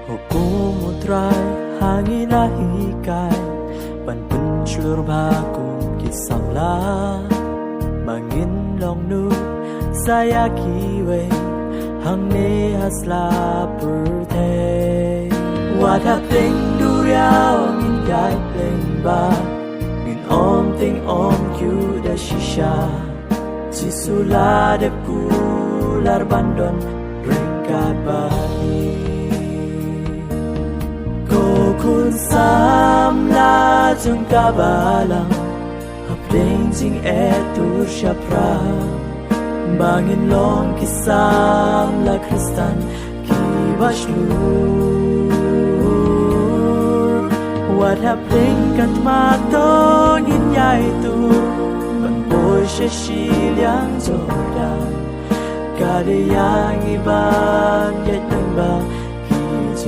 Hukumutray hangin ahikay Panpunsyur bakum kisamla Mangin long nu saya kiwe Hang ne hasla purte Wada pling duriao ngin gai pling ba Ngin om ting om kyu da shisha Cisula de kular bandon Rengkat bahi Kun sam la jung kabalang Hapling jing etu syapra Bangin long kisam la kristan kiwaslur Wat hapling kat matong in yai tu Ban boy shiliang jordan Kade yang iban yet namba Kijing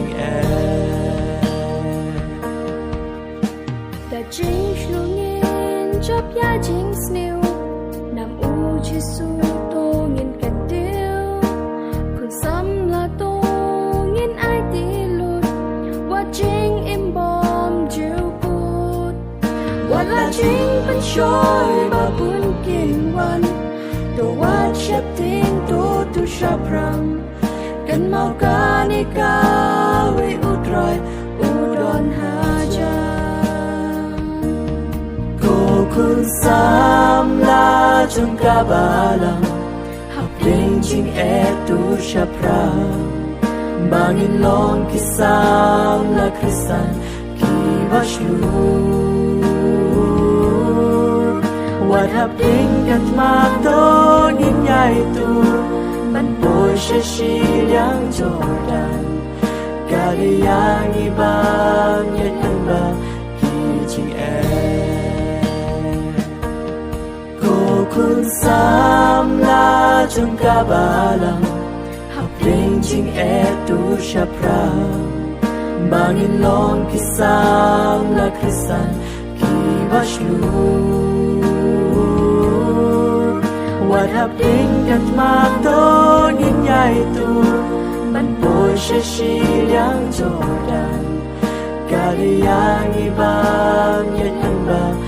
Chính luôn nhiên chóp ya chính sniu Nam u chi su tô nghìn cần tiêu Kun sam là tô nghìn ai tí lụt Wa chính im bom chiu cút Wa là chính bên trôi ba bún kinh văn Tô wa chép tiếng tô tu sáp ram Cần mau ca ni ca we ut rồi u đòn ha cha Kun sam la jung kabalang Hapling jing etu syapra Bangin long kisam la kristan kiwaslur Wat hapling kat matong in yai tu Ban boy shiliang jordan Kali yang ibang yet namba kijing Kun sam la jung kabalang Hapling jing etu syapra Bangin long kisam la kristan kiwaslur Wat hapling kat matong in yai tu Ban boy shiliang jordan Kali yang ibang yet namba